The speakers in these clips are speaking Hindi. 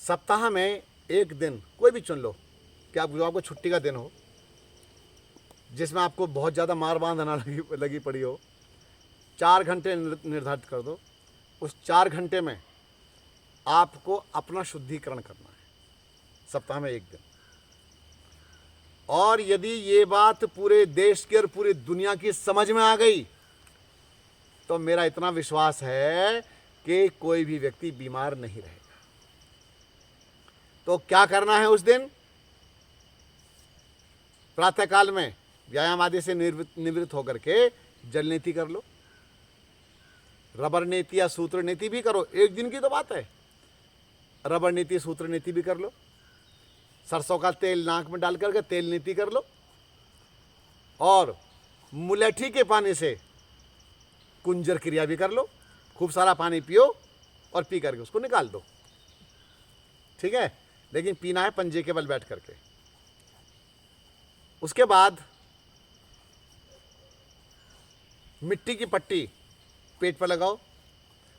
सप्ताह में एक दिन कोई भी चुन लो कि आपको छुट्टी का दिन हो, जिसमें आपको बहुत ज़्यादा मार बांधना लगी पड़ी हो। 4 घंटे निर्धारित कर दो। उस 4 घंटे में आपको अपना शुद्धिकरण करना है, सप्ताह में एक दिन। और यदि ये बात पूरे देश की और पूरी दुनिया की समझ में आ गई तो मेरा इतना विश्वास है कि कोई भी व्यक्ति बीमार नहीं रहेगा। तो क्या करना है उस दिन? प्रातःकाल में व्यायाम आदि से निवृत्त होकर के जल नीति कर लो, रबर नीति या सूत्र नीति भी करो। एक दिन की तो बात है। रबर नीति सूत्र नीति भी कर लो, सरसों का तेल नाक में डाल करके तेल नीति कर लो, और मुलेठी के पानी से कुंजर क्रिया भी कर लो। खूब सारा पानी पियो और पी करके उसको निकाल दो, ठीक है? लेकिन पीना है पंजे के बल बैठ करके। उसके बाद मिट्टी की पट्टी पेट पर लगाओ,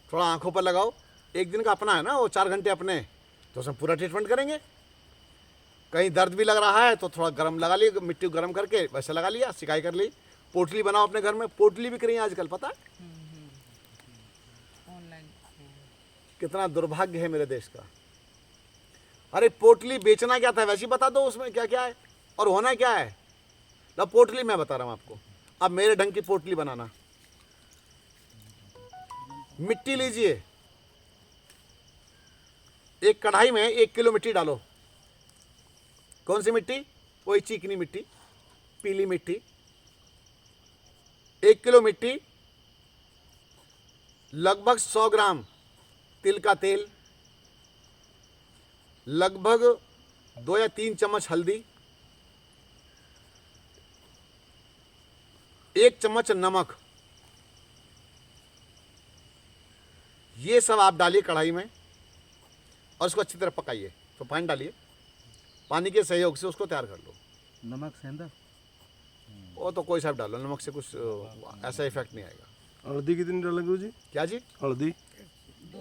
थोड़ा आंखों पर लगाओ। एक दिन का अपना है ना, वो 4 घंटे अपने, तो उसमें पूरा ट्रीटमेंट करेंगे। कहीं दर्द भी लग रहा है तो थोड़ा गर्म लगा लिया, मिट्टी को गर्म करके वैसे लगा लिया, सिकाई कर ली। पोटली बनाओ अपने घर में, पोटली बिक रही है आजकल, पता है? ऑनलाइन। कितना दुर्भाग्य है मेरे देश का। अरे पोटली बेचना क्या था, वैसे ही बता दो उसमें क्या क्या है और होना क्या है। लो पोटली मैं बता रहा हूँ आपको, अब मेरे ढंग की पोटली बनाना। मिट्टी लीजिए, एक कढ़ाई में 1 किलो मिट्टी डालो। कौन सी मिट्टी? वही चिकनी मिट्टी, पीली मिट्टी। 1 किलो मिट्टी, लगभग 100 ग्राम तिल का तेल, लगभग 2 या 3 चम्मच हल्दी, 1 चम्मच नमक, ये सब आप डालिए कढ़ाई में और उसको अच्छी तरह पकाइए। तो पानी डालिए, पानी के सहयोग से उसको तैयार कर लो। नमक सेंधा, वो तो कोई सा भी डालो, नमक से कुछ ऐसा इफेक्ट नहीं आएगा। हल्दी कितनी डालेंगे गुरु जी? क्या जी? हल्दी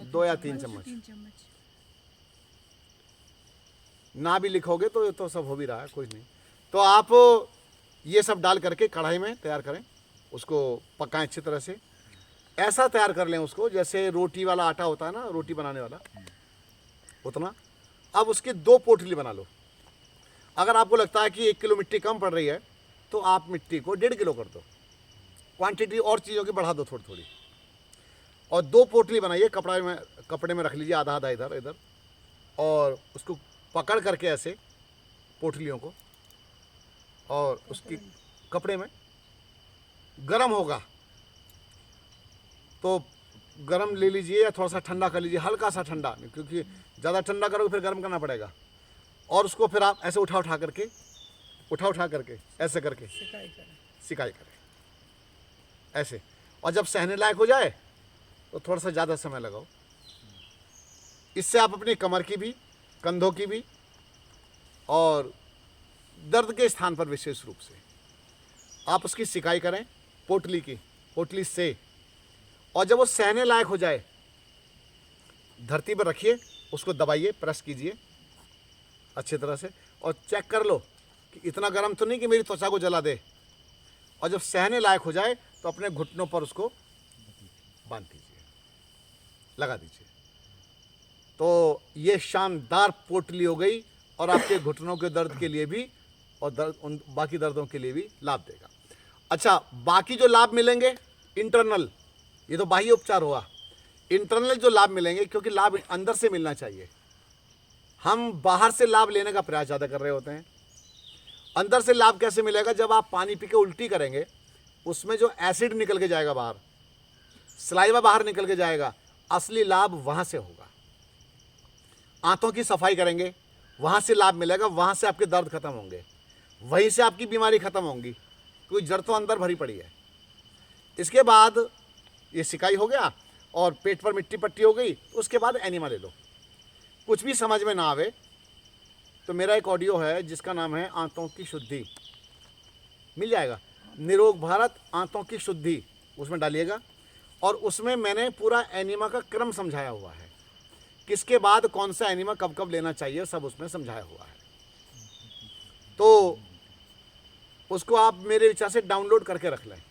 2 या 3 चम्मच। ना भी लिखोगे तो सब हो भी रहा है, कुछ नहीं। तो आप ये सब डाल करके कढ़ाई में तैयार करें, उसको पकाएं अच्छी तरह से। ऐसा तैयार कर लें उसको जैसे रोटी वाला आटा होता है ना, रोटी बनाने वाला, उतना। अब उसकी 2 पोटली बना लो। अगर आपको लगता है कि 1 किलो मिट्टी कम पड़ रही है तो आप मिट्टी को 1.5 किलो कर दो, क्वांटिटी और चीज़ों की बढ़ा दो थोड़ी थोड़ी। और 2 पोटली बनाइए, कपड़े में रख लीजिए, आधा आधा इधर इधर, और उसको पकड़ करके ऐसे पोटलियों को, और उसकी कपड़े में गरम होगा तो गरम ले लीजिए या थोड़ा सा ठंडा कर लीजिए, हल्का सा ठंडा, क्योंकि ज़्यादा ठंडा करोगे फिर गर्म करना पड़ेगा। और उसको फिर आप ऐसे उठा उठा करके ऐसे करके सिकाई करें ऐसे। और जब सहने लायक हो जाए तो थोड़ा सा ज़्यादा समय लगाओ। इससे आप अपनी कमर की भी, कंधों की भी, और दर्द के स्थान पर विशेष रूप से आप उसकी सिकाई करें पोटली से। और जब वो सहने लायक हो जाए, धरती पर रखिए, उसको दबाइए, प्रेस कीजिए अच्छी तरह से, और चेक कर लो कि इतना गर्म तो नहीं कि मेरी त्वचा को जला दे। और जब सहने लायक हो जाए तो अपने घुटनों पर उसको बांध दीजिए, लगा दीजिए। तो ये शानदार पोटली हो गई और आपके घुटनों के दर्द के लिए भी और उन बाकी दर्दों के लिए भी लाभ देगा। अच्छा, बाकी जो लाभ मिलेंगे इंटरनल, ये तो बाह्य उपचार हुआ। इंटरनल जो लाभ मिलेंगे, क्योंकि लाभ अंदर से मिलना चाहिए, हम बाहर से लाभ लेने का प्रयास ज़्यादा कर रहे होते हैं। अंदर से लाभ कैसे मिलेगा? जब आप पानी पी के उल्टी करेंगे, उसमें जो एसिड निकल के जाएगा बाहर, सलाइवा बाहर निकल के जाएगा, असली लाभ वहाँ से होगा। आंतों की सफाई करेंगे, वहाँ से लाभ मिलेगा, वहाँ से आपके दर्द खत्म होंगे, वहीं से आपकी बीमारी खत्म होंगी, क्योंकि जड़ तो अंदर भरी पड़ी है। इसके बाद ये सिकाई हो गया और पेट पर मिट्टी पट्टी हो गई। उसके बाद एनिमा ले लो। कुछ भी समझ में ना आवे तो मेरा एक ऑडियो है जिसका नाम है आंतों की शुद्धि, मिल जाएगा, निरोग भारत आंतों की शुद्धि, उसमें डालिएगा। और उसमें मैंने पूरा एनिमा का क्रम समझाया हुआ है किसके बाद कौन सा एनिमा कब कब लेना चाहिए, सब उसमें समझाया हुआ है। तो उसको आप मेरे विचार से डाउनलोड करके रख लें।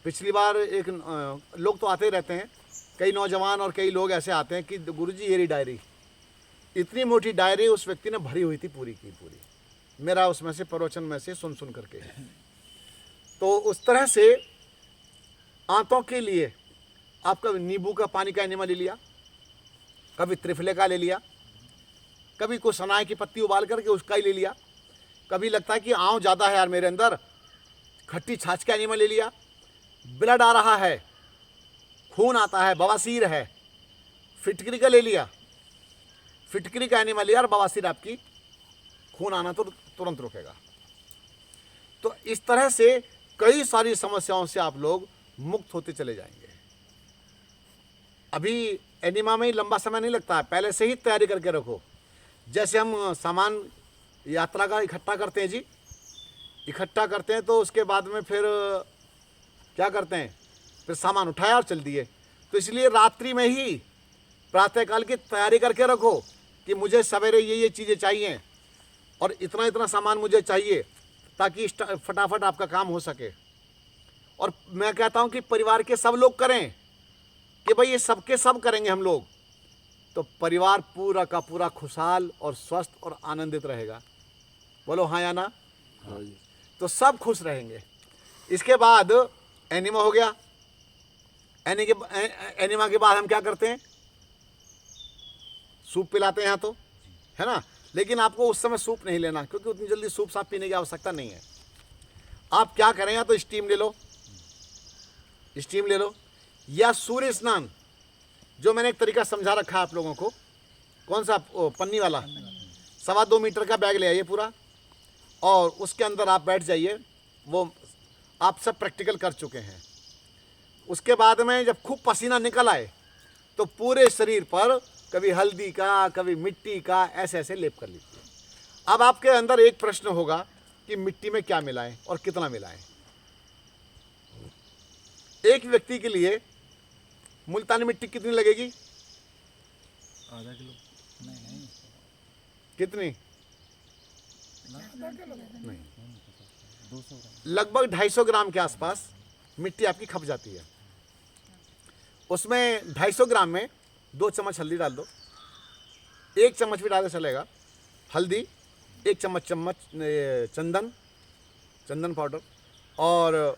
पिछली बार एक लोग तो आते ही रहते हैं, कई नौजवान और कई लोग ऐसे आते हैं कि गुरुजी ये रही डायरी। इतनी मोटी डायरी उस व्यक्ति ने भरी हुई थी पूरी की पूरी, मेरा उसमें से प्रवचन में से सुन सुन करके। तो उस तरह से आंतों के लिए आप कभी नींबू का पानी का एनिमा ले लिया, कभी त्रिफले का ले लिया, कभी कोई सनाए की पत्ती उबाल करके उसका ही ले लिया, कभी लगता है कि आँव ज़्यादा है यार मेरे अंदर, खट्टी छाछ का एनिमा ले लिया, ब्लड आ रहा है, खून आता है, बवासीर है, फिटकरी का ले लिया, फिटकरी का एनिमा लिया और बवासीर आपकी खून आना तो तुरंत रुकेगा। तो इस तरह से कई सारी समस्याओं से आप लोग मुक्त होते चले जाएंगे। अभी एनिमा में ही लंबा समय नहीं लगता है, पहले से ही तैयारी करके रखो। जैसे हम सामान यात्रा का इकट्ठा करते हैं जी, इकट्ठा करते हैं तो उसके बाद में फिर क्या करते हैं, फिर सामान उठाया और चल दिए। तो इसलिए रात्रि में ही प्रातःकाल की तैयारी करके रखो कि मुझे सवेरे ये चीज़ें चाहिए और इतना इतना सामान मुझे चाहिए, ताकि फटाफट आपका काम हो सके। और मैं कहता हूँ कि परिवार के सब लोग करें कि भाई ये सबके सब करेंगे हम लोग, तो परिवार पूरा का पूरा खुशहाल और स्वस्थ और आनंदित रहेगा। बोलो हाँ या ना? हाँ जी। तो सब खुश रहेंगे। इसके बाद एनिमा हो गया। एनिमा के बाद हम क्या करते हैं, सूप पिलाते हैं यहाँ तो, है ना। लेकिन आपको उस समय सूप नहीं लेना, क्योंकि उतनी जल्दी सूप साफ पीने की आवश्यकता नहीं है। आप क्या करें, या तो स्टीम ले लो, स्टीम ले लो, या सूर्य स्नान, जो मैंने एक तरीका समझा रखा है आप लोगों को। कौन सा, पन्नी वाला 2.25 मीटर का बैग ले आइए पूरा, और उसके अंदर आप बैठ जाइए। वो आप सब प्रैक्टिकल कर चुके हैं। उसके बाद में जब खूब पसीना निकल आए तो पूरे शरीर पर कभी हल्दी का, कभी मिट्टी का, ऐसे ऐसे लेप कर लीजिए। अब आपके अंदर एक प्रश्न होगा कि मिट्टी में क्या मिलाएं और कितना मिलाएं। एक व्यक्ति के लिए मुल्तानी मिट्टी कितनी लगेगी? आधा किलो। कितनी? नहीं, 200 ग्राम। लगभग 250 ग्राम के आसपास मिट्टी आपकी खप जाती है। उसमें 250 ग्राम में 2 चम्मच हल्दी डाल दो, 1 चम्मच भी डाले चलेगा हल्दी, 1 चम्मच चंदन पाउडर, और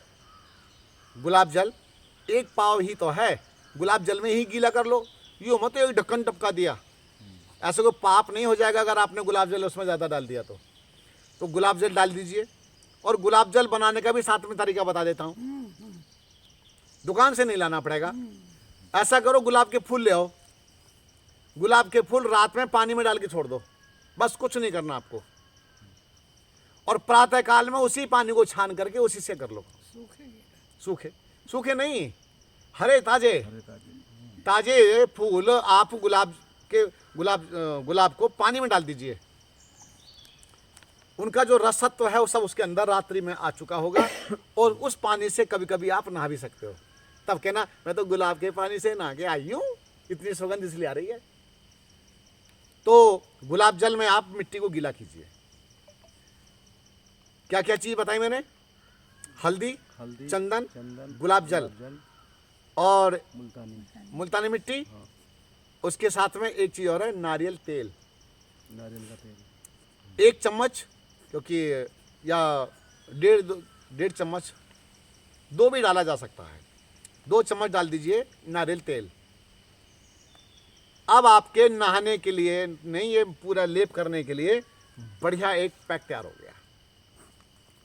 गुलाब जल 1 पाव ही तो है, गुलाब जल में ही गीला कर लो। यूँ मत एक ढक्कन टपका दिया, ऐसे कोई पाप नहीं हो जाएगा अगर आपने गुलाब जल उसमें ज़्यादा डाल दिया तो गुलाब जल डाल दीजिए। और गुलाब जल बनाने का भी साथ में तरीका बता देता हूँ, दुकान से नहीं लाना पड़ेगा। ऐसा करो, गुलाब के फूल ले आओ, गुलाब के फूल रात में पानी में डाल के छोड़ दो, बस कुछ नहीं करना आपको। और प्रातःकाल में उसी पानी को छान करके उसी से कर लो। सूखे सूखे नहीं, हरे ताजे ताजे फूल आप गुलाब को पानी में डाल दीजिए। उनका जो रसत्व है वो सब उसके अंदर रात्रि में आ चुका होगा, और उस पानी से कभी कभी आप नहा भी सकते हो। तब कहना मैं तो गुलाब के पानी से नहा के आई हूँ, इतनी सुगंध इसलिए आ रही है। तो गुलाब जल में आप मिट्टी को गीला कीजिए। क्या क्या चीज बताई मैंने? हल्दी, चंदन, गुलाब जल और मुल्तानी मिट्टी। उसके साथ में एक चीज और है, नारियल तेल। नारियल का तेल 1 चम्मच, क्योंकि या 1.5 चम्मच, 2 भी डाला जा सकता है, 2 चम्मच डाल दीजिए नारियल तेल। अब आपके नहाने के लिए नहीं, ये पूरा लेप करने के लिए बढ़िया एक पैक तैयार हो गया।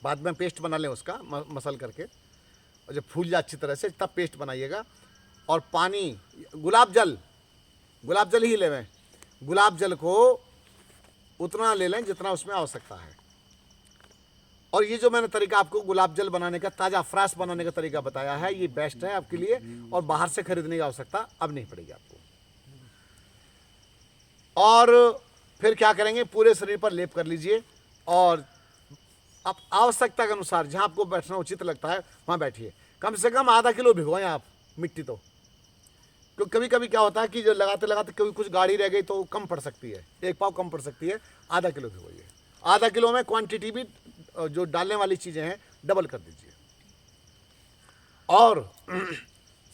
बाद में पेस्ट बना लें उसका मसल करके, और जब फूल जाए अच्छी तरह से तब पेस्ट बनाइएगा। और पानी, गुलाब जल ही लें। गुलाब जल को उतना ले लें जितना उसमें आवश्यकता है। और ये जो मैंने तरीका आपको गुलाब जल बनाने का, ताज़ा फ्रेश बनाने का तरीका बताया है, ये बेस्ट है आपके लिए, और बाहर से खरीदने की आवश्यकता अब नहीं पड़ेगी आपको। और फिर क्या करेंगे, पूरे शरीर पर लेप कर लीजिए, और आप आवश्यकता के अनुसार जहाँ आपको बैठना उचित लगता है वहाँ बैठिए। कम से कम आधा किलो भिगोएं आप मिट्टी, तो क्योंकि कभी कभी क्या होता है कि जो लगाते लगाते कभी कुछ गाढ़ी रह गई तो कम पड़ सकती है, 1 पाव कम पड़ सकती है, आधा किलो भिगोइए। आधा किलो में क्वांटिटी भी जो डालने वाली चीज़ें हैं डबल कर दीजिए। और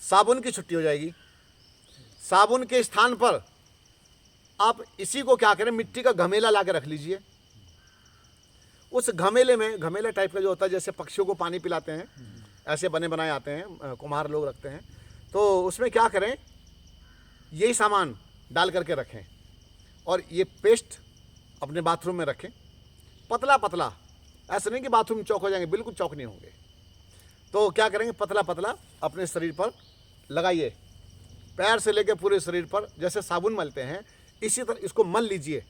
साबुन की छुट्टी हो जाएगी। साबुन के स्थान पर आप इसी को क्या करें, मिट्टी का घमेला ला के रख लीजिए। उस घमेले में, घमेला टाइप का जो होता है जैसे पक्षियों को पानी पिलाते हैं, ऐसे बने बनाए आते हैं, कुम्हार लोग रखते हैं, तो उसमें क्या करें, यही सामान डाल करके रखें और ये पेस्ट अपने बाथरूम में रखें, पतला पतला। ऐसा नहीं कि बाथरूम चौक हो जाएंगे, बिल्कुल चौक नहीं होंगे। तो क्या करेंगे, पतला पतला अपने शरीर पर लगाइए, पैर से लेकर पूरे शरीर पर जैसे साबुन मलते हैं इसी तरह इसको मल लीजिए।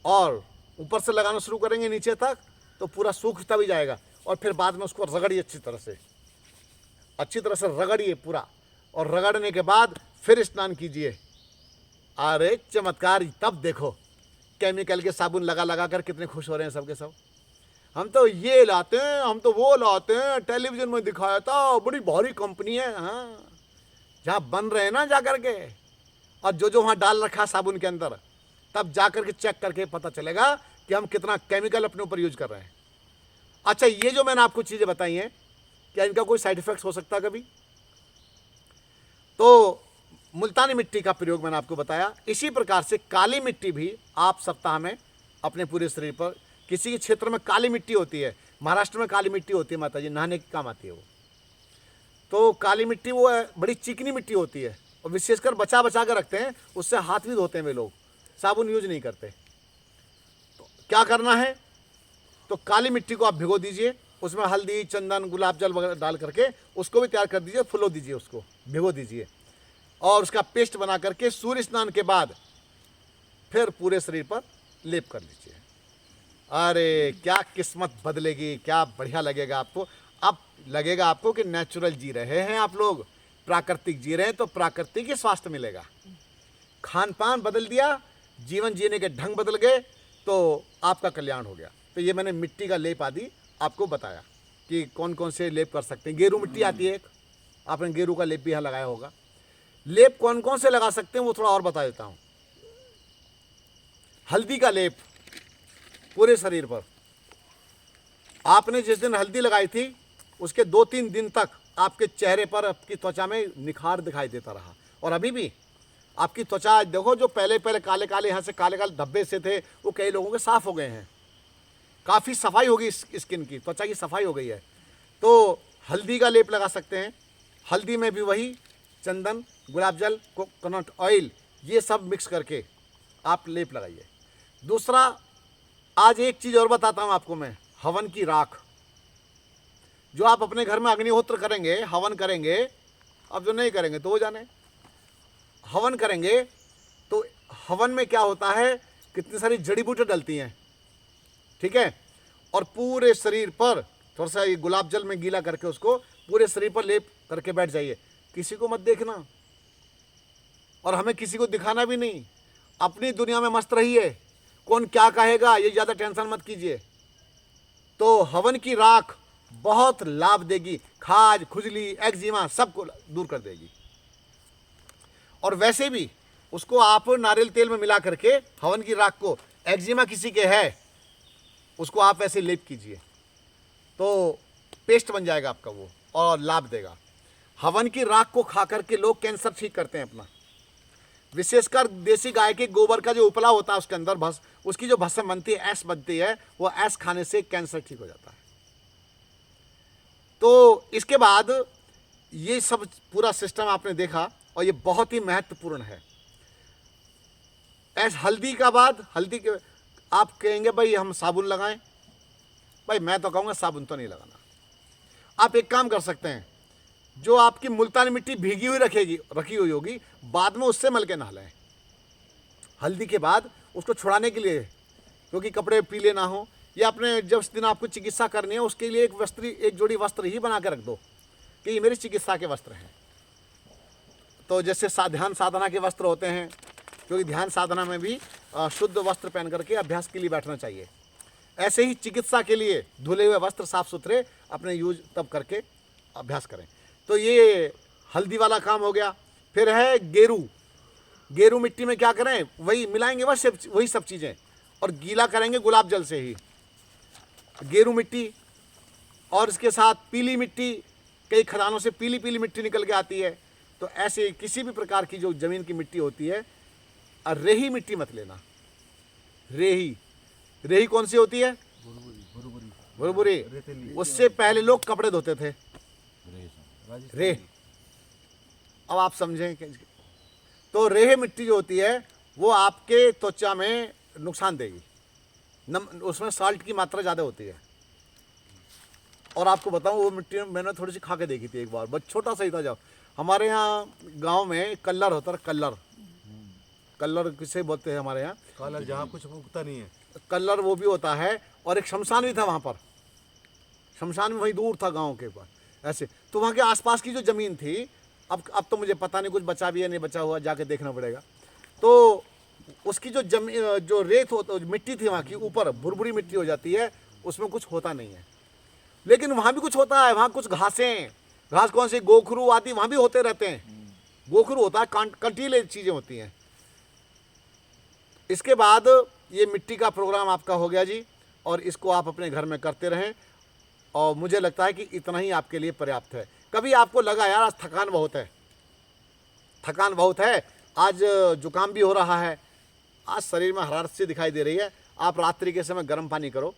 और ऊपर से लगाना शुरू करेंगे नीचे तक तो पूरा सूखता भी जाएगा। और फिर बाद में उसको रगड़िए अच्छी तरह से रगड़िए पूरा। और रगड़ने के बाद फिर स्नान कीजिए। अरे चमत्कार, तब देखो केमिकल के साबुन लगा लगा कर कितने खुश हो रहे हैं सब के सब। हम तो ये लाते हैं, हम तो वो लाते हैं, टेलीविजन में दिखाया था, बड़ी भारी कंपनी है। हाँ, जहाँ बन रहे हैं ना जा करके, और जो वहाँ डाल रखा है साबुन के अंदर, तब जा करके चेक करके पता चलेगा कि हम कितना केमिकल अपने ऊपर यूज कर रहे हैं। अच्छा, ये जो मैंने आपको चीज़ें बताई हैं, क्या इनका कोई साइड इफेक्ट्स हो सकता है कभी? तो मुल्तानी मिट्टी का प्रयोग मैंने आपको बताया। इसी प्रकार से काली मिट्टी भी आप सप्ताह में अपने पूरे शरीर पर, किसी के क्षेत्र में काली मिट्टी होती है, महाराष्ट्र में काली मिट्टी होती है माता जी, नहाने के काम आती है वो। तो काली मिट्टी वो बड़ी चिकनी मिट्टी होती है और विशेषकर बचा बचा कर रखते हैं, उससे हाथ भी धोते हैं वे लोग, साबुन यूज नहीं करते। तो क्या करना है, तो काली मिट्टी को आप भिगो दीजिए, उसमें हल्दी, चंदन, गुलाब जल वगैरह डाल करके उसको भी तैयार कर दीजिए, फुलो दीजिए, उसको भिगो दीजिए और उसका पेस्ट बना करके सूर्य स्नान के बाद फिर पूरे शरीर पर लेप कर लीजिए। अरे क्या किस्मत बदलेगी, क्या बढ़िया लगेगा आपको। अब लगेगा आपको कि नेचुरल जी रहे हैं आप लोग, प्राकृतिक जी रहे हैं, तो प्राकृतिक ही स्वास्थ्य मिलेगा। खान पान बदल दिया, जीवन जीने के ढंग बदल गए, तो आपका कल्याण हो गया। तो ये मैंने मिट्टी का लेप आदि आपको बताया कि कौन कौन से लेप कर सकते हैं। गेरू मिट्टी आती है एक, आपने गेरू का लेप भी यहाँ लगाया होगा। लेप कौन कौन से लगा सकते हैं वो थोड़ा और बता देता हूँ। हल्दी का लेप पूरे शरीर पर, आपने जिस दिन हल्दी लगाई थी उसके 2-3 दिन तक आपके चेहरे पर, आपकी त्वचा में निखार दिखाई देता रहा। और अभी भी आपकी त्वचा देखो, जो पहले पहले काले काले यहाँ से काले काले धब्बे से थे वो कई लोगों के साफ हो गए हैं, काफ़ी सफाई होगी स्किन की, त्वचा की सफाई हो गई है। तो हल्दी का लेप लगा सकते हैं। हल्दी में भी वही चंदन, गुलाब जल, कोकोनट ऑयल, ये सब मिक्स करके आप लेप लगाइए। दूसरा, आज एक चीज़ और बताता हूँ आपको मैं, हवन की राख। जो आप अपने घर में अग्निहोत्र करेंगे, हवन करेंगे, अब जो नहीं करेंगे तो वो जाने। हवन करेंगे तो हवन में क्या होता है, कितनी सारी जड़ी बूटी डलती हैं, ठीक है, और पूरे शरीर पर थोड़ा सा ये गुलाब जल में गीला करके उसको पूरे शरीर पर लेप करके बैठ जाइए। किसी को मत देखना और हमें किसी को दिखाना भी नहीं, अपनी दुनिया में मस्त रहिए, कौन क्या कहेगा ये ज़्यादा टेंशन मत कीजिए। तो हवन की राख बहुत लाभ देगी, खाज, खुजली, एक्जिमा सबको दूर कर देगी। और वैसे भी उसको आप नारियल तेल में मिला करके हवन की राख को, एक्जिमा किसी के है उसको आप ऐसे लेप कीजिए तो पेस्ट बन जाएगा आपका वो और लाभ देगा। हवन की राख को खा करके लोग कैंसर ठीक करते हैं अपना। विशेषकर देसी गाय के गोबर का जो उपला होता है उसके अंदर उसकी जो भस्म बनती है, ऐश बनती है, वो ऐश खाने से कैंसर ठीक हो जाता है। तो इसके बाद ये सब पूरा सिस्टम आपने देखा और ये बहुत ही महत्वपूर्ण है। ऐस हल्दी का बाद, हल्दी के आप कहेंगे भाई हम साबुन लगाएं, भाई मैं तो कहूँगा साबुन तो नहीं लगाना। आप एक काम कर सकते हैं, जो आपकी मुल्तानी मिट्टी भीगी हुई रखी हुई होगी, बाद में उससे मल के नहा लें। हल्दी के बाद उसको छुड़ाने के लिए, क्योंकि कपड़े पीले ना हो, या अपने जब उस दिन आपको चिकित्सा करनी है उसके लिए एक जोड़ी वस्त्र ही बना के रख दो कि ये मेरी चिकित्सा के वस्त्र हैं। तो जैसे ध्यान साधना के वस्त्र होते हैं, क्योंकि ध्यान साधना में भी शुद्ध वस्त्र पहन करके अभ्यास के लिए बैठना चाहिए, ऐसे ही चिकित्सा के लिए धुले हुए वस्त्र साफ सुथरे अपने यूज तब करके अभ्यास करें। तो ये हल्दी वाला काम हो गया। फिर है गेरू। गेरू मिट्टी में क्या करें, वही मिलाएंगे बस वही सब चीज़ें, और गीला करेंगे गुलाब जल से ही, गेरू मिट्टी। और इसके साथ पीली मिट्टी, कई खदानों से पीली पीली मिट्टी निकल के आती है। तो ऐसे किसी भी प्रकार की जो ज़मीन की मिट्टी होती है, और रेही मिट्टी मत लेना। रेही, रेही कौन सी होती है, भुरभुरी। उससे पहले लोग कपड़े धोते थे, रेह। अब आप समझें कि तो रेह मिट्टी जो होती है वो आपके त्वचा में नुकसान देगी, उसमें साल्ट की मात्रा ज़्यादा होती है। और आपको बताऊं, वो मिट्टी मैंने थोड़ी सी खा के देखी थी एक बार, बस छोटा सा ही था। जब हमारे यहाँ गांव में कल्लर होता है, कल्लर किसे बोलते हैं हमारे यहाँ, कलर जहाँ कुछ उगता नहीं है, कल्लर वो भी होता है। और एक शमशान भी था वहाँ पर, शमशान भी वहीं दूर था गांव के पास ऐसे। तो वहाँ के आसपास की जो ज़मीन थी, अब तो मुझे पता नहीं कुछ बचा भी है नहीं बचा हुआ, जाके देखना पड़ेगा। तो उसकी जो जो रेत मिट्टी थी वहाँ की, ऊपर भुरभुरी मिट्टी हो जाती है, उसमें कुछ होता नहीं है। लेकिन वहाँ भी कुछ होता है, वहाँ कुछ घासें, घास कौन सी, गोखरू आदि वहाँ भी होते रहते हैं। गोखरू होता है, कंटीले चीज़ें होती हैं। इसके बाद ये मिट्टी का प्रोग्राम आपका हो गया जी, और इसको आप अपने घर में करते रहें। और मुझे लगता है कि इतना ही आपके लिए पर्याप्त है। कभी आपको लगा यार आज थकान बहुत है, थकान बहुत है, आज जुकाम भी हो रहा है, आज शरीर में हरारत सी दिखाई दे रही है, आप रात्रि के समय गर्म पानी करो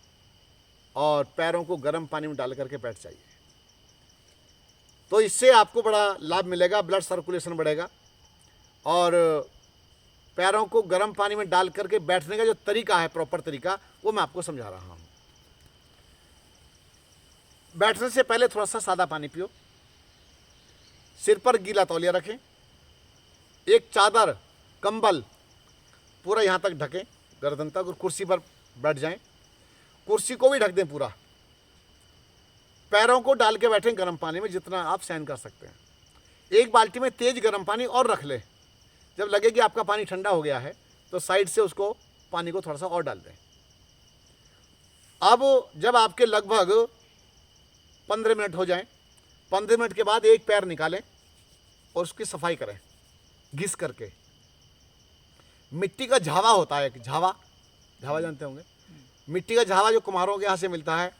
और पैरों को गर्म पानी में डाल करके बैठ जाइए। तो इससे आपको बड़ा लाभ मिलेगा, ब्लड सर्कुलेशन बढ़ेगा। और पैरों को गर्म पानी में डाल करके बैठने का जो तरीका है, प्रॉपर तरीका, वो मैं आपको समझा रहा हूँ। बैठने से पहले थोड़ा सा सादा पानी पियो, सिर पर गीला तौलिया रखें, एक चादर कंबल पूरा यहाँ तक ढकें, गर्दन तक, और कुर्सी पर बैठ जाएं, कुर्सी को भी ढक दें पूरा। पैरों को डाल के बैठें गर्म पानी में, जितना आप सहन कर सकते हैं। एक बाल्टी में तेज गर्म पानी और रख लें। जब लगे कि आपका पानी ठंडा हो गया है तो साइड से उसको पानी को थोड़ा सा और डाल दें। अब जब आपके लगभग 15 मिनट हो जाएं, 15 मिनट के बाद एक पैर निकालें और उसकी सफाई करें घिस करके। मिट्टी का झावा होता है, एक झावा, झावा जानते होंगे, मिट्टी का झावा जो कुम्हारों के यहाँ से मिलता है।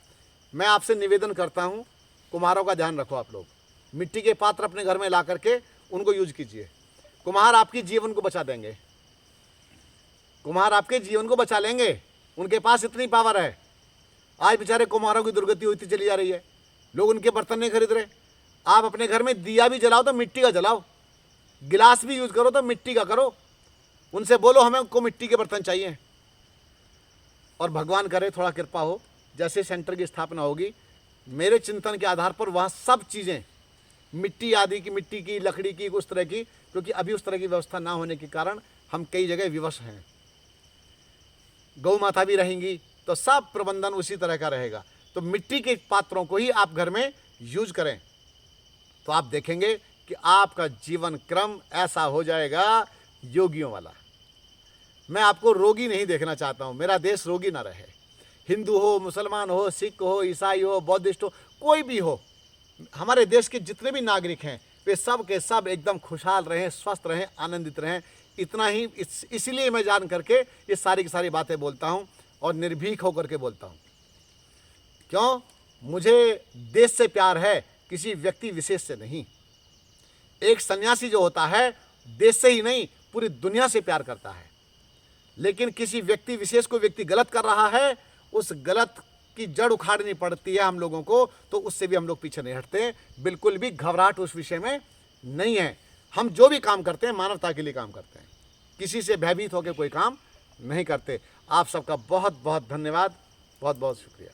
मैं आपसे निवेदन करता हूँ, कुम्हारों का ध्यान रखो आप लोग। मिट्टी के पात्र अपने घर में ला करके उनको यूज कीजिए। कुम्हार आपकी जीवन को बचा देंगे, कुम्हार आपके जीवन को बचा लेंगे, उनके पास इतनी पावर है। आज बेचारे कुम्हारों की दुर्गति होती चली जा रही है, लोग उनके बर्तन नहीं खरीद रहे। आप अपने घर में दिया भी जलाओ तो मिट्टी का जलाओ, गिलास भी यूज करो तो मिट्टी का करो। उनसे बोलो हमें को मिट्टी के बर्तन चाहिए। और भगवान करे थोड़ा कृपा हो, जैसे सेंटर की स्थापना होगी, मेरे चिंतन के आधार पर वहाँ सब चीज़ें मिट्टी आदि की, मिट्टी की, लकड़ी की, उस तरह की, क्योंकि अभी उस तरह की व्यवस्था ना होने के कारण हम कई जगह विवश हैं। गौ माता भी रहेंगी तो सब प्रबंधन उसी तरह का रहेगा। तो मिट्टी के पात्रों को ही आप घर में यूज करें, तो आप देखेंगे कि आपका जीवन क्रम ऐसा हो जाएगा योगियों वाला। मैं आपको रोगी नहीं देखना चाहता हूँ, मेरा देश रोगी ना रहे। हिंदू हो, मुसलमान हो, सिख हो, ईसाई हो, बौद्धिस्ट हो, कोई भी हो, हमारे देश के जितने भी नागरिक हैं वे सब के सब एकदम खुशहाल रहें, स्वस्थ रहें, आनंदित रहें। इतना ही इसलिए मैं जान करके ये सारी की सारी बातें बोलता हूँ और निर्भीक होकर के बोलता हूँ। क्यों? मुझे देश से प्यार है, किसी व्यक्ति विशेष से नहीं। एक सन्यासी जो होता है देश से ही नहीं पूरी दुनिया से प्यार करता है, लेकिन किसी व्यक्ति विशेष को व्यक्ति गलत कर रहा है, उस गलत की जड़ उखाड़नी पड़ती है हम लोगों को, तो उससे भी हम लोग पीछे नहीं हटते। बिल्कुल भी घबराहट उस विषय में नहीं है। हम जो भी काम करते हैं मानवता के लिए काम करते हैं, किसी से भयभीत होकर कोई काम नहीं करते। आप सबका बहुत बहुत धन्यवाद, बहुत बहुत शुक्रिया।